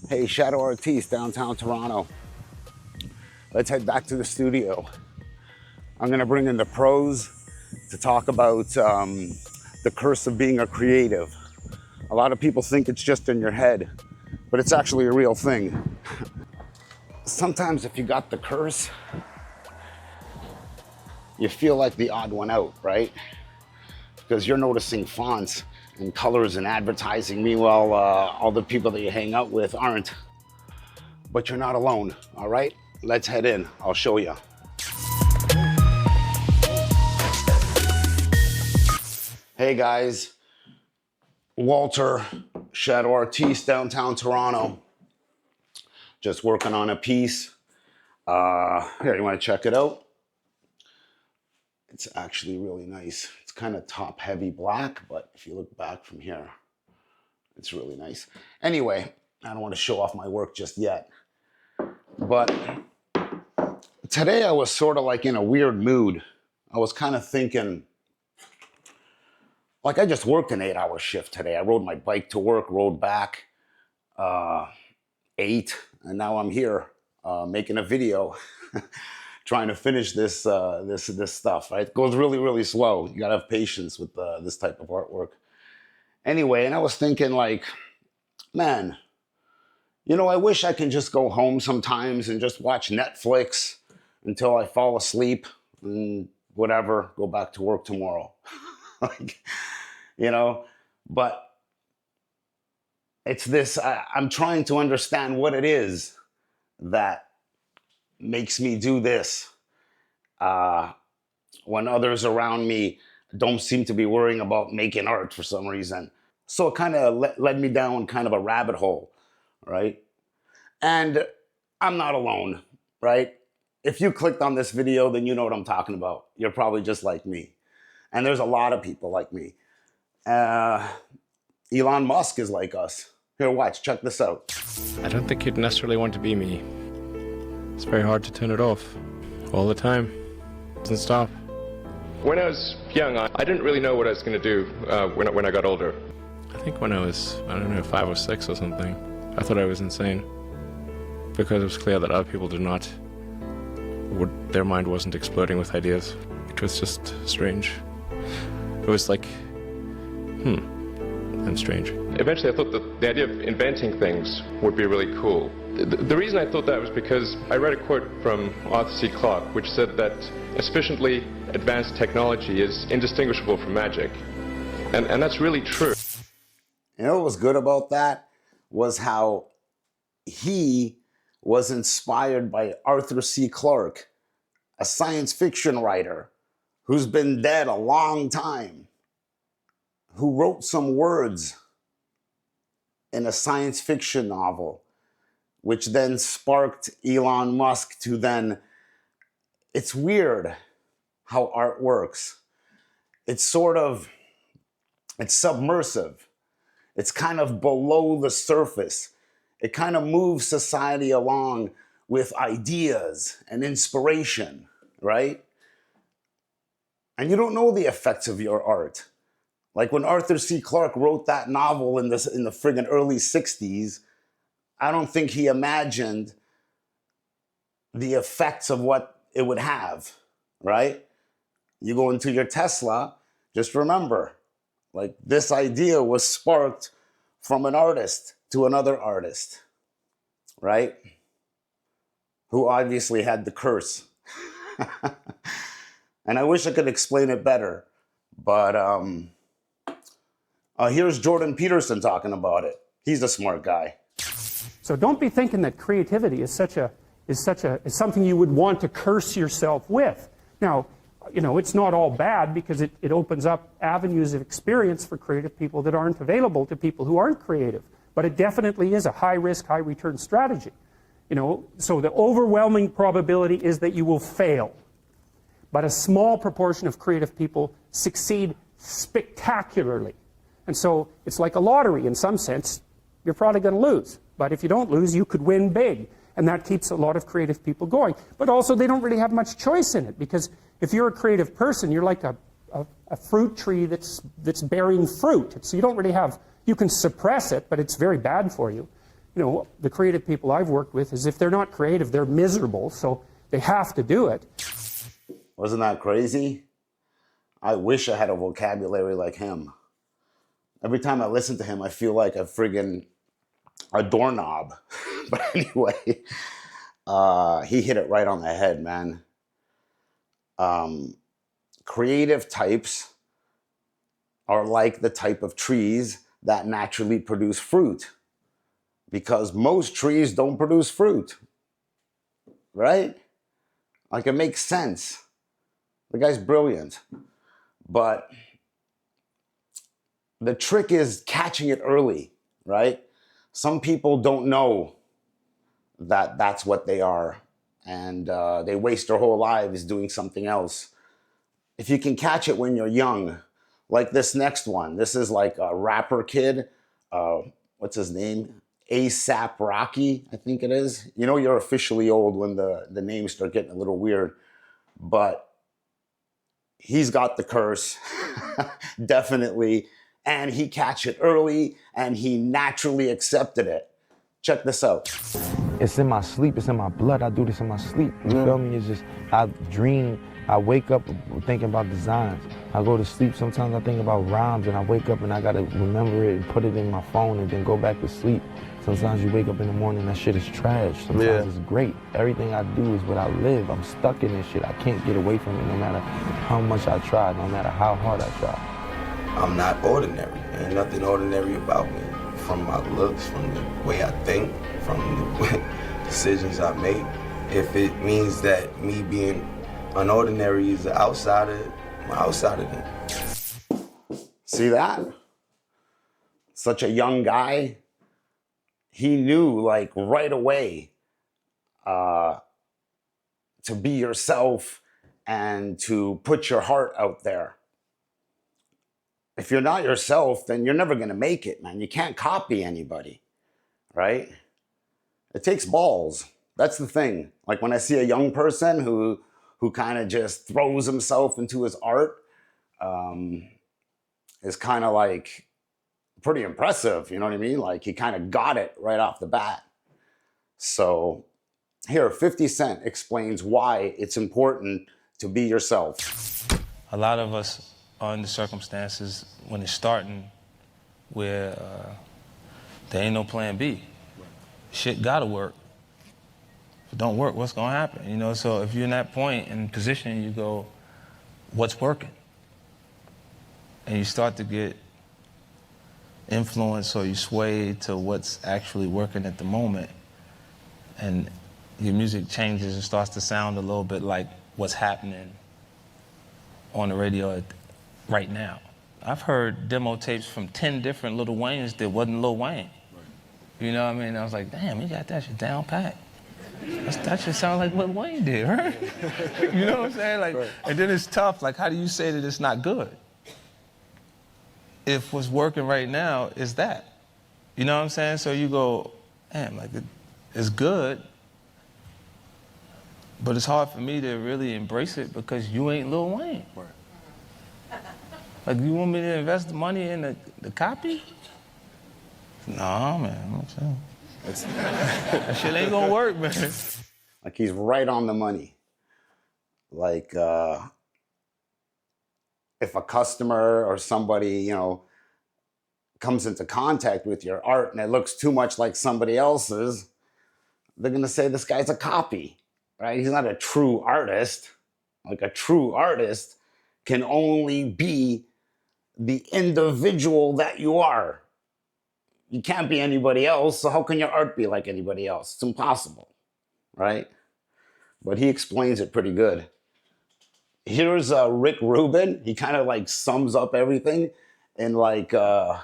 Hey, Shadow Artiste, downtown Toronto. Let's head back to the studio. I'm gonna bring in the pros to talk about the curse of being a creative. A lot of people think it's just in your head, but it's actually a real thing. Sometimes if you got the curse, you feel like the odd one out, right? Because you're noticing fonts and colors and advertising. Meanwhile, all the people that you hang out with aren't. But you're not alone, all right? Let's head in, I'll show you. Hey guys, Walter, Shadow Artiste, downtown Toronto. Just working on a piece. Here, you wanna check it out? It's actually really nice. It's kind of top heavy black, but if you look back from here, it's really nice. Anyway, I don't want to show off my work just yet, but today I was sort of like in a weird mood. I was kind of thinking, like I just worked an 8-hour shift today. I rode my bike to work, rode back 8, and now I'm here making a video. Trying to finish this this stuff, right? It goes really, really slow. You gotta have patience with this type of artwork. Anyway, and I was thinking like, man, you know, I wish I can just go home sometimes and just watch Netflix until I fall asleep and whatever, go back to work tomorrow. Like, you know, but it's this, I'm trying to understand what it is that makes me do this when others around me don't seem to be worrying about making art for some reason. So it kind of led me down kind of a rabbit hole, right? And I'm not alone, right? If you clicked on this video, then you know what I'm talking about. You're probably just like me. And there's a lot of people like me. Elon Musk is like us. Here, watch, check this out. I don't think you'd necessarily want to be me. It's very hard to turn it off all the time. It doesn't stop. When I was young, I didn't really know what I was going to do when I got older. I think when I was, I don't know, 5 or 6 or something, I thought I was insane. Because it was clear that other people did not, their mind wasn't exploding with ideas. It was just strange. It was like, I'm strange. Eventually I thought that the idea of inventing things would be really cool. The reason I thought that was because I read a quote from Arthur C. Clarke which said that a sufficiently advanced technology is indistinguishable from magic. And that's really true. You know what was good about that was how he was inspired by Arthur C. Clarke, a science fiction writer who's been dead a long time, who wrote some words in a science fiction novel, which then sparked Elon Musk to then, it's weird how art works. It's submersive. It's kind of below the surface. It kind of moves society along with ideas and inspiration, right? And you don't know the effects of your art. Like when Arthur C. Clarke wrote that novel in the friggin' early 60s, I don't think he imagined the effects of what it would have, right? You go into your Tesla, just remember, like this idea was sparked from an artist to another artist, right? Who obviously had the curse. And I wish I could explain it better, but here's Jordan Peterson talking about it. He's a smart guy. So don't be thinking that creativity is something you would want to curse yourself with. Now, you know, it's not all bad because it opens up avenues of experience for creative people that aren't available to people who aren't creative. But it definitely is a high-risk, high-return strategy. You know, so the overwhelming probability is that you will fail. But a small proportion of creative people succeed spectacularly. And so it's like a lottery in some sense. You're probably going to lose. But if you don't lose, you could win big. And that keeps a lot of creative people going. But also, they don't really have much choice in it. Because if you're a creative person, you're like a fruit tree that's bearing fruit. So you don't really have, you can suppress it, but it's very bad for you. you know, the creative people I've worked with is if they're not creative, they're miserable, so they have to do it. Wasn't that crazy? I wish I had a vocabulary like him. Every time I listen to him, I feel like a doorknob. But anyway, he hit it right on the head, man. Creative types are like the type of trees that naturally produce fruit, because most trees don't produce fruit, right? Like, it makes sense. The guy's brilliant. But the trick is catching it early, right? Some people don't know that that's what they are, and they waste their whole lives doing something else. If you can catch it when you're young, like this next one, this is like a rapper kid. What's his name? ASAP Rocky, I think it is. You know, you're officially old when the names start getting a little weird. But he's got the curse, definitely. And he catch it early, and he naturally accepted it. Check this out. It's in my sleep, it's in my blood. I do this in my sleep. You feel me? It's just, I dream, I wake up thinking about designs. I go to sleep, sometimes I think about rhymes, and I wake up and I gotta remember it and put it in my phone and then go back to sleep. Sometimes you wake up in the morning, that shit is trash. Sometimes it's great. Everything I do is what I live. I'm stuck in this shit. I can't get away from it no matter how much I try, no matter how hard I try. I'm not ordinary. Ain't nothing ordinary about me. From my looks, from the way I think, from the decisions I make. If it means that me being unordinary is an outsider, I'm an outsider then. See that? Such a young guy. He knew, like, right away to be yourself and to put your heart out there. If you're not yourself, then you're never going to make it, man. You can't copy anybody, right? It takes balls. That's the thing. Like, when I see a young person who kind of just throws himself into his art, is kind of like pretty impressive, you know what I mean? Like, he kind of got it right off the bat. So here, 50 Cent explains why it's important to be yourself. A lot of us are in the circumstances when it's starting where there ain't no plan B. Shit gotta work. If it don't work, what's gonna happen? You know, so if you're in that point and position, you go, what's working? And you start to get influence, or you sway to what's actually working at the moment, and your music changes and starts to sound a little bit like what's happening on the radio right now. I've heard demo tapes from 10 different Lil Waynes that wasn't Lil Wayne. You know what I mean? I was like, damn, he got that shit down pat. That shit sound like what Wayne did, right? You know what I'm saying? Like, and then it's tough. Like, how do you say that it's not good if what's working right now is that? You know what I'm saying? So you go, damn, like, it's good, but it's hard for me to really embrace it because you ain't Lil Wayne. Like, you want me to invest the money in the copy? No, man, that shit ain't gonna work, man. Like, he's right on the money. Like, if a customer or somebody, you know, comes into contact with your art and it looks too much like somebody else's, they're gonna say this guy's a copy, right? He's not a true artist. Like, a true artist can only be the individual that you are. You can't be anybody else, so how can your art be like anybody else? It's impossible, right? But he explains it pretty good. Here's Rick Rubin. He kind of like sums up everything in like a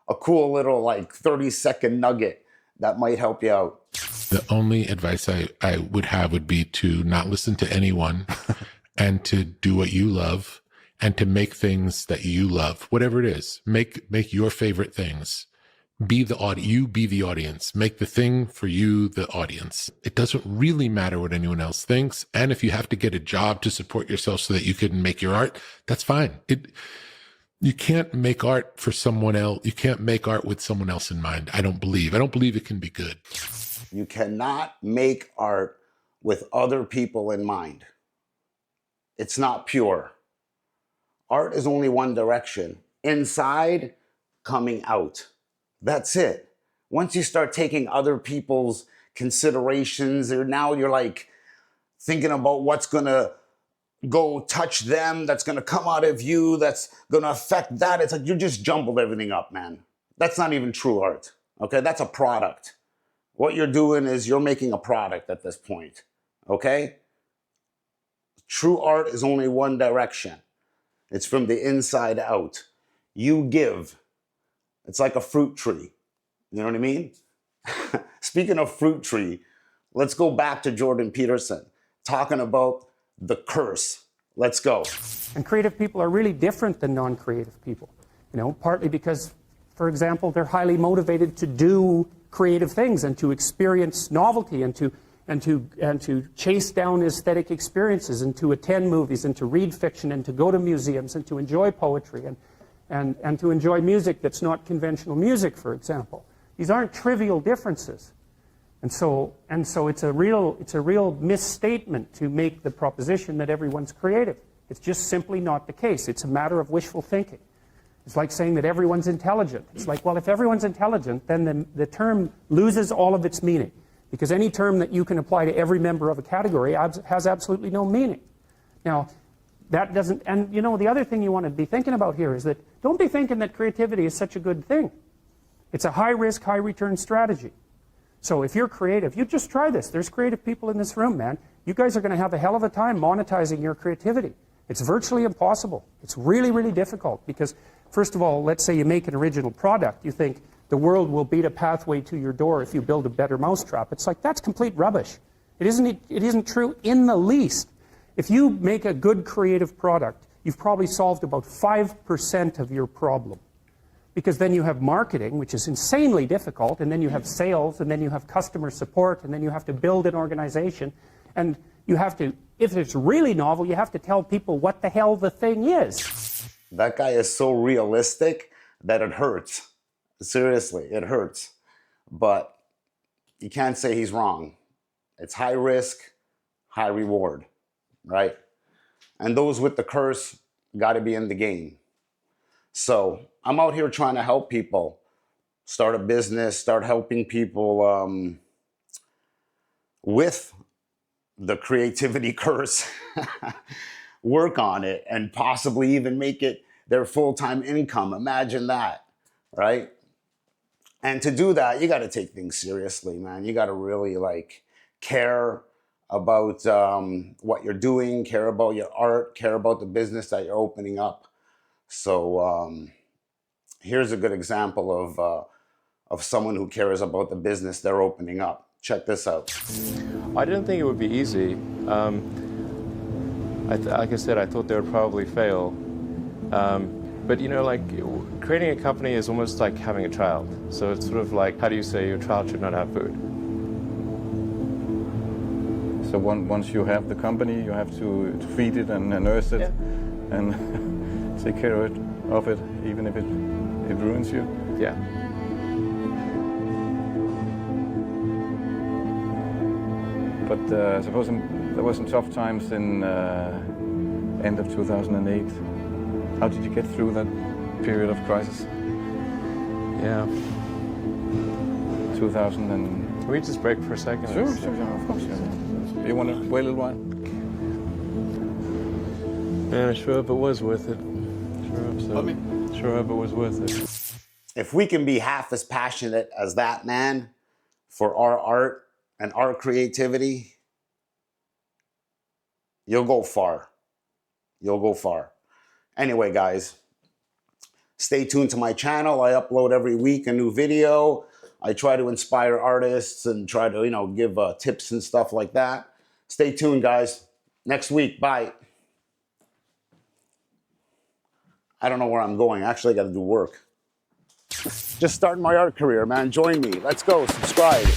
cool little like 30-second nugget that might help you out. The only advice I would have would be to not listen to anyone and to do what you love and to make things that you love, whatever it is. Make your favorite things. Be the you be the audience. Make the thing for you the audience. It doesn't really matter what anyone else thinks. And if you have to get a job to support yourself so that you can make your art, that's fine. You can't make art for someone else. You can't make art with someone else in mind. I don't believe it can be good. You cannot make art with other people in mind. It's not pure. Art is only one direction. Inside, coming out. That's it. Once you start taking other people's considerations, or now you're like thinking about what's gonna go touch them, that's gonna come out of you, that's gonna affect that. It's like you just jumbled everything up, man. That's not even true art. Okay, that's a product. What you're doing is you're making a product at this point. Okay? True art is only one direction. It's from the inside out. You give. It's like a fruit tree. You know what I mean? Speaking of fruit tree, let's go back to Jordan Peterson talking about the curse. Let's go. And creative people are really different than non-creative people. You know, partly because, for example, they're highly motivated to do creative things and to experience novelty and to chase down aesthetic experiences and to attend movies and to read fiction and to go to museums and to enjoy poetry and to enjoy music that's not conventional music, for example. These aren't trivial differences. And so it's a real misstatement to make the proposition that everyone's creative. It's just simply not the case. It's a matter of wishful thinking. It's like saying that everyone's intelligent. It's like, well, if everyone's intelligent, then the term loses all of its meaning. Because any term that you can apply to every member of a category has absolutely no meaning. Now, that doesn't, and you know, the other thing you want to be thinking about here is that don't be thinking that creativity is such a good thing. It's a high-risk, high-return strategy. So if you're creative, you just try this. There's creative people in this room, man. You guys are going to have a hell of a time monetizing your creativity. It's virtually impossible. It's really, really difficult because, first of all, let's say you make an original product. You think the world will beat a pathway to your door if you build a better mousetrap. It's like, that's complete rubbish. It isn't true in the least. If you make a good creative product, you've probably solved about 5% of your problem. Because then you have marketing, which is insanely difficult, and then you have sales, and then you have customer support, and then you have to build an organization, and you have to, if it's really novel, you have to tell people what the hell the thing is. That guy is so realistic that it hurts. Seriously, it hurts. But you can't say he's wrong. It's high risk, high reward, right? And those with the curse got to be in the game. So I'm out here trying to help people start a business, start helping people with the creativity curse, work on it, and possibly even make it their full-time income. Imagine that, right? And to do that, you got to take things seriously, man. You got to really like care about what you're doing, care about your art, care about the business that you're opening up. So here's a good example of someone who cares about the business they're opening up. Check this out. I didn't think it would be easy. Like I said, I thought they would probably fail. But you know, like creating a company is almost like having a child. So it's sort of like, how do you say your child should not have food? So once you have the company, you have to feed it and nurse it, and take care of it, even if it ruins you. Yeah. But I suppose there were some tough times in end of 2008. How did you get through that period of crisis? Yeah. 2000 and... Can we just break for a second? Sure, of course. You want to wait a little while? Man, I sure hope it was worth it. Sure hope it was worth it. If we can be half as passionate as that man for our art and our creativity, you'll go far. You'll go far. Anyway, guys, stay tuned to my channel. I upload every week a new video. I try to inspire artists and try to, you know, give tips and stuff like that. Stay tuned, guys. Next week, bye. I don't know where I'm going. Actually, I got to do work. Just starting my art career, man. Join me. Let's go. Subscribe.